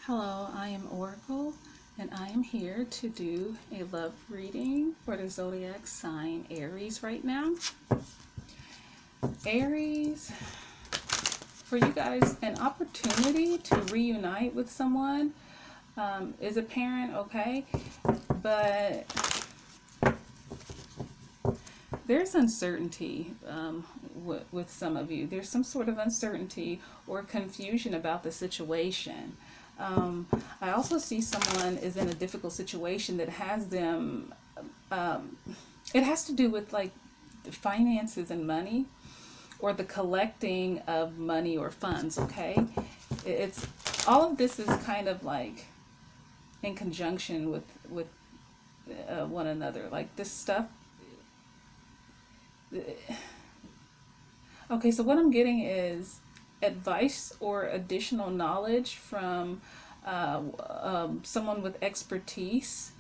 Hello, I am Oracle, and I am here to do a love reading for the zodiac sign Aries right now. Aries, for you guys, an opportunity to reunite with someone is apparent, okay? But there's uncertainty with some of you. There's some sort of uncertainty or confusion about the situation. Um, I also see someone is in a difficult situation that has them. Um, it has to do with like finances and money, or the collecting of money or funds. Okay, it's all of this is kind of like in conjunction with one another. Like this stuff. Okay, so what I'm getting is advice or additional knowledge from someone with expertise.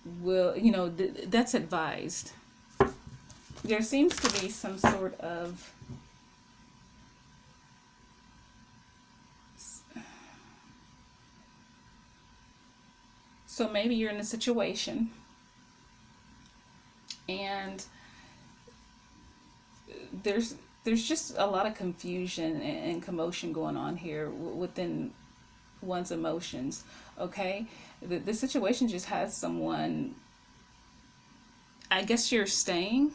That's advised. There seems to be some sort of so maybe you're in a situation and there's just a lot of confusion and commotion going on here within one's emotions. Okay, the situation just has someone. I guess you're staying.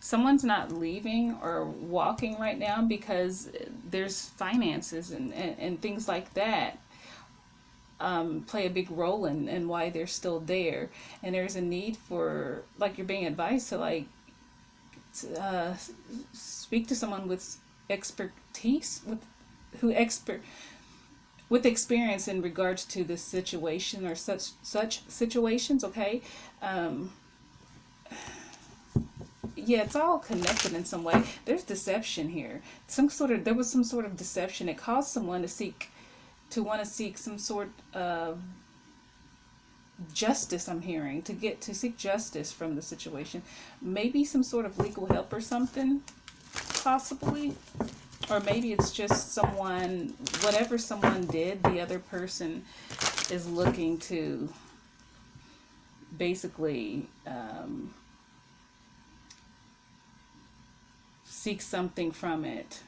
Someone's not leaving or walking right now because there's finances and things like that play a big role in why they're still there. And there's a need for, like, you're being advised to, like, uh, speak to someone with expertise, who expert with experience in regards to this situation or such situations. Okay, um, yeah, it's all connected in some way. There's deception here. There was some sort of deception. It caused someone to want to seek some sort of justice. I'm hearing to seek justice from the situation. Maybe some sort of legal help or something, possibly. Or maybe it's just someone, whatever someone did, the other person is looking to basically seek something from it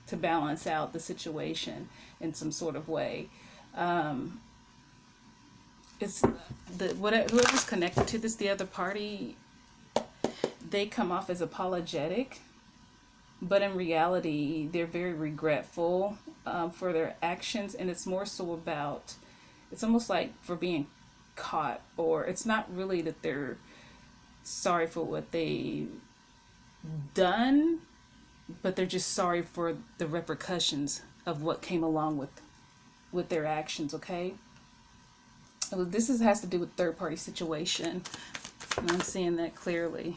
to balance out the situation in some sort of way. Um, it's whoever's connected to this, the other party, they come off as apologetic, but in reality, they're very regretful for their actions, and it's more so about. It's almost like for being caught, or it's not really that they're sorry for what they done, but they're just sorry for the repercussions of what came along with their actions. Okay, has to do with third party situation, and I'm seeing that clearly.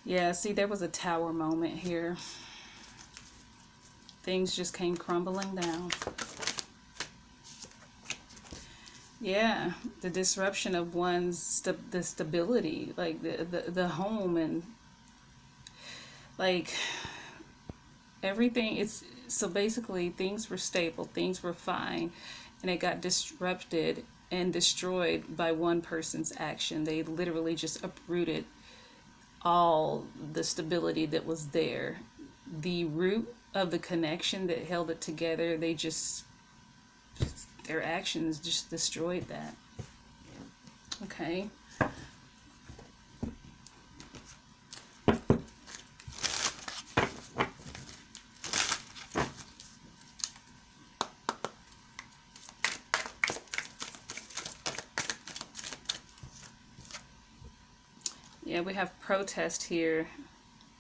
Yeah, see, there was a tower moment here. Things just came crumbling down. Yeah, the disruption of the stability, like the home, and like everything. It's so basically things were stable, things were fine, and it got disrupted and destroyed by one person's action. They literally just uprooted all the stability that was there. The root of the connection that held it together, their actions just destroyed that. Okay. Yeah, we have protest here,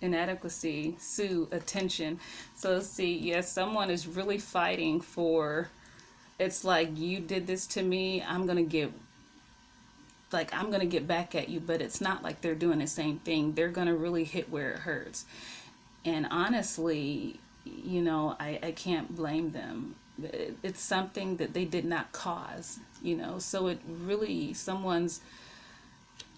inadequacy, sue, attention. So see, yes, someone is really fighting for, it's like, you did this to me, I'm gonna get back at you, but it's not like they're doing the same thing. They're gonna really hit where it hurts. And honestly, I can't blame them. It's something that they did not cause, so it really, someone's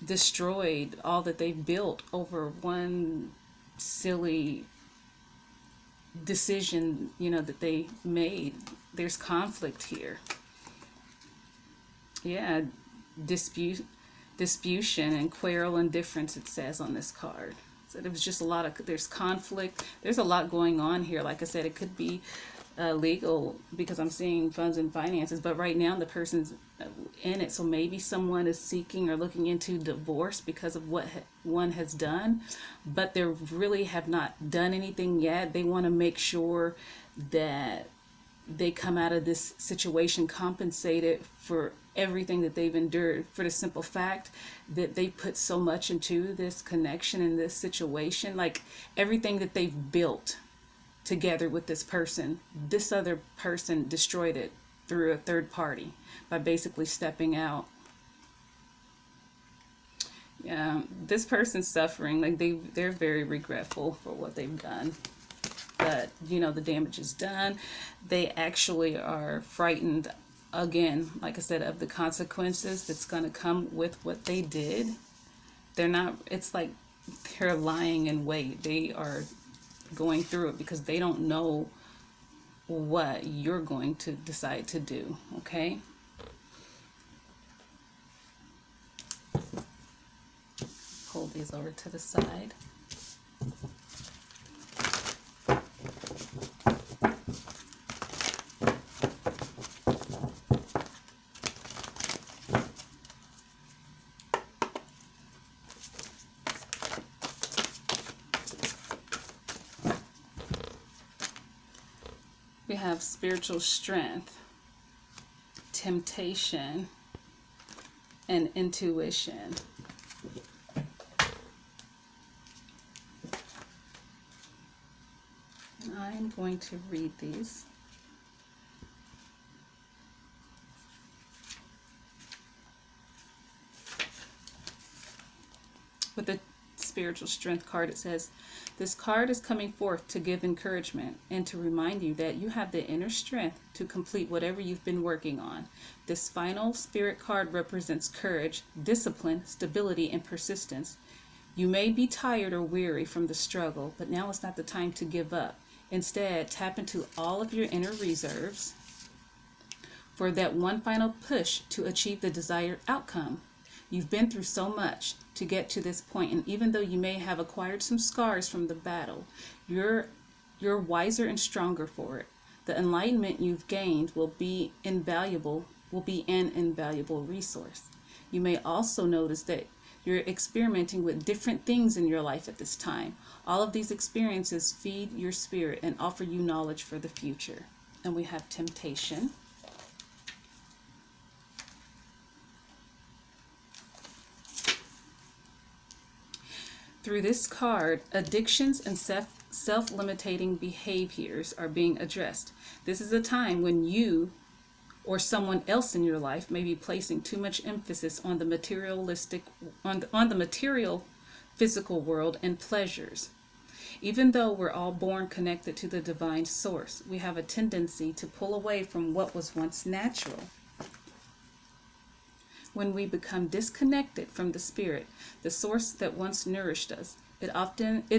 destroyed all that they've built over one silly decision, that they made. There's conflict here. Yeah, dispute, disputation and quarrel and difference, it says on this card. So there was just a lot of, there's conflict. There's a lot going on here. Like I said, it could be legal because I'm seeing funds and finances, but right now the person's in it. So maybe someone is seeking or looking into divorce because of what one has done, but they really have not done anything yet. They want to make sure that they come out of this situation compensated for everything that they've endured, for the simple fact that they put so much into this connection in this situation. Like everything that they've built together with this other person destroyed it through a third party by basically stepping out. Yeah, this person's suffering. Like they're very regretful for what they've done, but the damage is done. They actually are frightened, again, like I said, of the consequences that's going to come with what they did. They're not, it's like they're lying in wait. They are going through it because they don't know what you're going to decide to do. Okay, hold these over to the side. We have spiritual strength, temptation, and intuition. I'm going to read these. With the spiritual strength card, it says, this card is coming forth to give encouragement and to remind you that you have the inner strength to complete whatever you've been working on. This final spirit card represents courage, discipline, stability, and persistence. You may be tired or weary from the struggle, but now is not the time to give up. Instead, tap into all of your inner reserves for that one final push to achieve the desired outcome. You've been through so much to get to this point, and even though you may have acquired some scars from the battle, you're wiser and stronger for it. The enlightenment you've gained will be an invaluable resource. You may also notice that you're experimenting with different things in your life at this time. All of these experiences feed your spirit and offer you knowledge for the future. And we have temptation. Through this card, addictions and self-limiting behaviors are being addressed. This is a time when you or someone else in your life may be placing too much emphasis on the material physical world and pleasures. Even though we're all born connected to the divine source, we have a tendency to pull away from what was once natural. When we become disconnected from the spirit, the source that once nourished us, it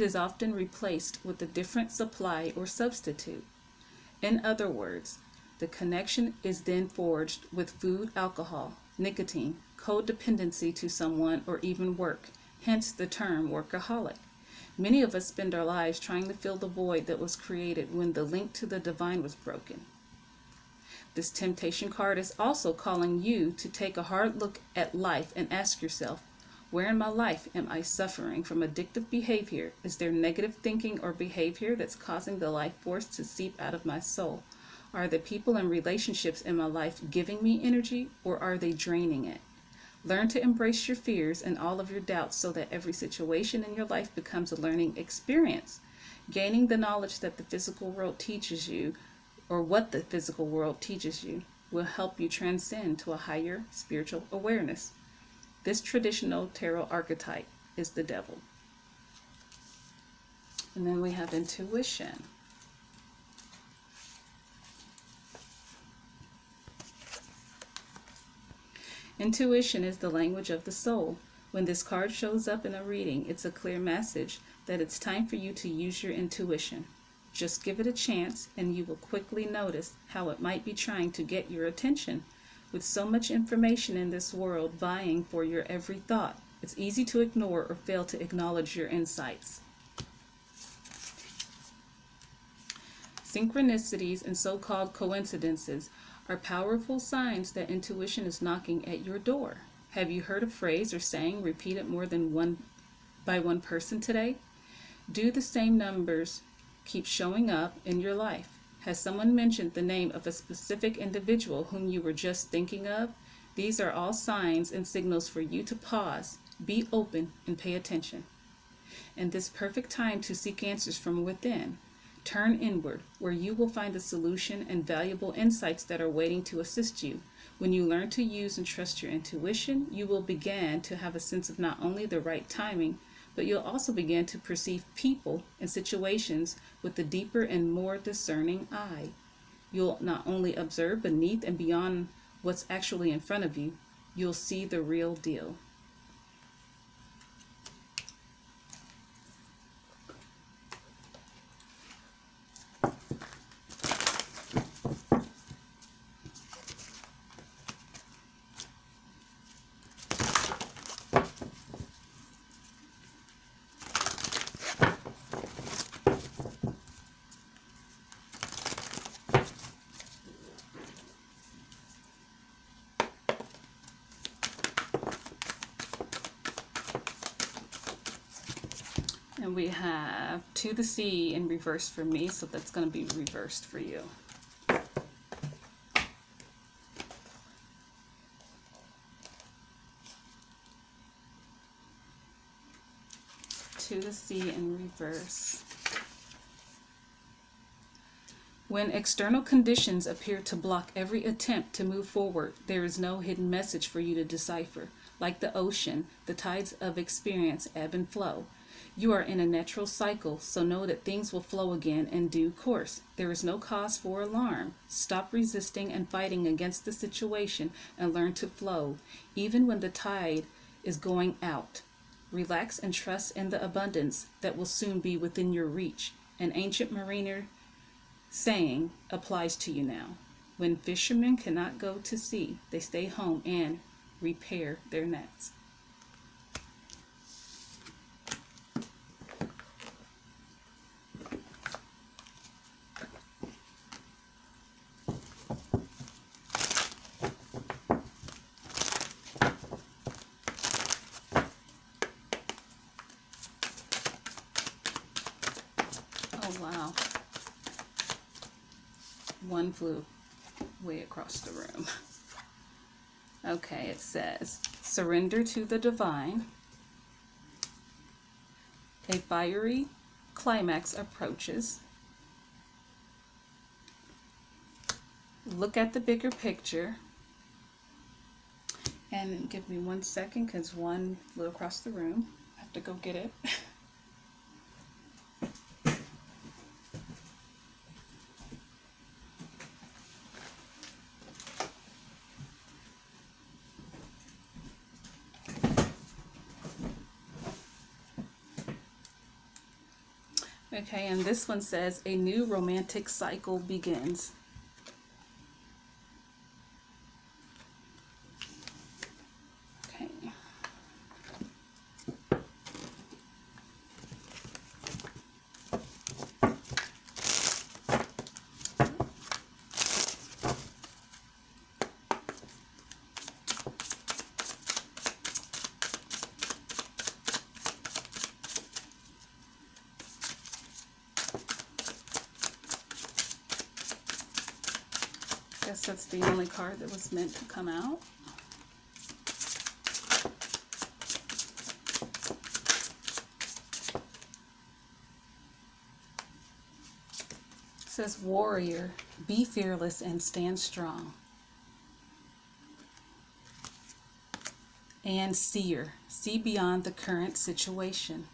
is often replaced with a different supply or substitute. In other words, the connection is then forged with food, alcohol, nicotine, codependency to someone, or even work, hence the term workaholic. Many of us spend our lives trying to fill the void that was created when the link to the divine was broken. This temptation card is also calling you to take a hard look at life and ask yourself, where in my life am I suffering from addictive behavior? Is there negative thinking or behavior that's causing the life force to seep out of my soul? Are the people and relationships in my life giving me energy, or are they draining it? Learn to embrace your fears and all of your doubts so that every situation in your life becomes a learning experience. Gaining the knowledge that the physical world teaches you, or what the physical world teaches you, will help you transcend to a higher spiritual awareness. This traditional tarot archetype is the devil. And then we have intuition. Intuition is the language of the soul. When this card shows up in a reading, it's a clear message that it's time for you to use your intuition. Just give it a chance, and you will quickly notice how it might be trying to get your attention. With so much information in this world vying for your every thought, it's easy to ignore or fail to acknowledge your insights. Synchronicities and so-called coincidences are powerful signs that intuition is knocking at your door. Have you heard a phrase or saying repeated more than one person today? Do the same numbers keep showing up in your life? Has someone mentioned the name of a specific individual whom you were just thinking of? These are all signs and signals for you to pause, be open, and pay attention. And this perfect time to seek answers from within. Turn inward, where you will find the solution and valuable insights that are waiting to assist you. When you learn to use and trust your intuition, you will begin to have a sense of not only the right timing, but you'll also begin to perceive people and situations with a deeper and more discerning eye. You'll not only observe beneath and beyond what's actually in front of you, you'll see the real deal. And we have to the sea in reverse for me, so that's going to be reversed for you. To the sea in reverse. When external conditions appear to block every attempt to move forward, there is no hidden message for you to decipher. Like the ocean, the tides of experience ebb and flow. You are in a natural cycle, so know that things will flow again in due course. There is no cause for alarm. Stop resisting and fighting against the situation and learn to flow, even when the tide is going out. Relax and trust in the abundance that will soon be within your reach. An ancient mariner saying applies to you now. When fishermen cannot go to sea, they stay home and repair their nets. Oh, wow. One flew way across the room. Okay, it says, surrender to the divine. A fiery climax approaches. Look at the bigger picture. And give me 1 second because one flew across the room. I have to go get it. Okay, and this one says, a new romantic cycle begins. Okay. I guess that's the only card that was meant to come out. It says, warrior, be fearless and stand strong. And seer, see beyond the current situation.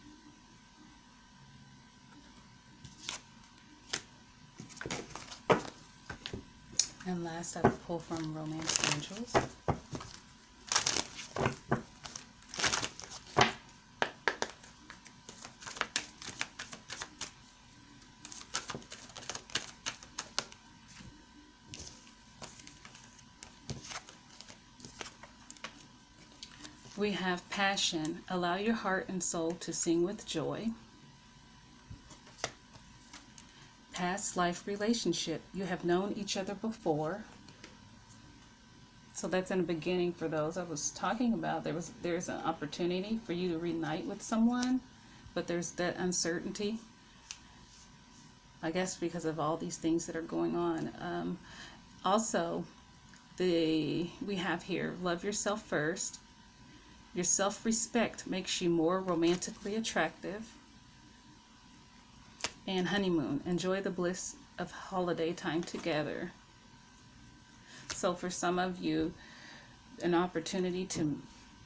And last, I will pull from Romance Angels. We have passion. Allow your heart and soul to sing with joy. Past life relationship. You have known each other before. So that's in the beginning for those I was talking about. There's an opportunity for you to reunite with someone, but there's that uncertainty. I guess because of all these things that are going on. Also, we have here, love yourself first. Your self-respect makes you more romantically attractive. And honeymoon, enjoy the bliss of holiday time together. So for some of you, an opportunity to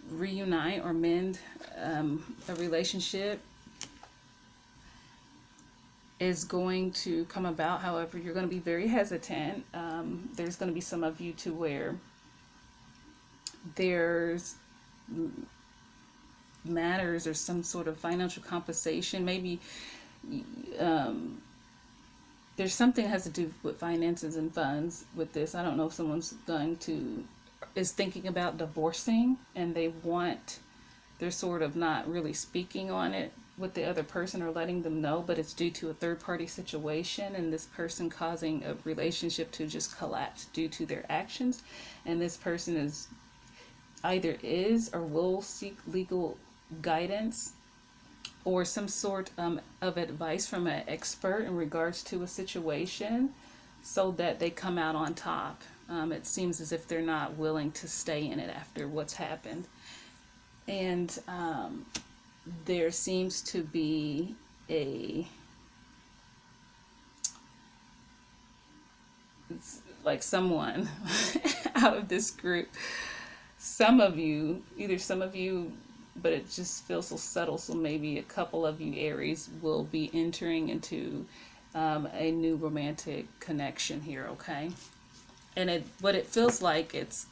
reunite or mend a relationship is going to come about. However, you're going to be very hesitant. There's going to be some of you to where there's matters or some sort of financial compensation. Maybe there's something that has to do with finances and funds with this. I don't know if someone's is thinking about divorcing and they're sort of not really speaking on it with the other person or letting them know, but it's due to a third party situation and this person causing a relationship to just collapse due to their actions. And this person is or will seek legal guidance or some sort of advice from an expert in regards to a situation so that they come out on top. It seems as if they're not willing to stay in it after what's happened. And there seems to be like someone out of this group. Some of you, but it just feels so subtle. So maybe a couple of you Aries will be entering into a new romantic connection here, okay? And what it feels like it's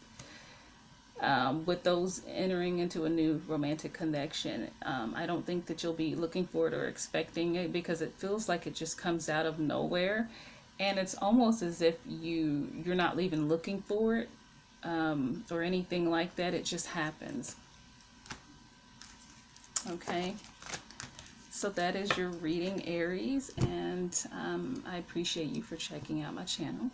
with those entering into a new romantic connection, I don't think that you'll be looking for it or expecting it because it feels like it just comes out of nowhere, and it's almost as if you're not even looking for it or anything like that. It just happens. Okay, so that is your reading, Aries, and I appreciate you for checking out my channel.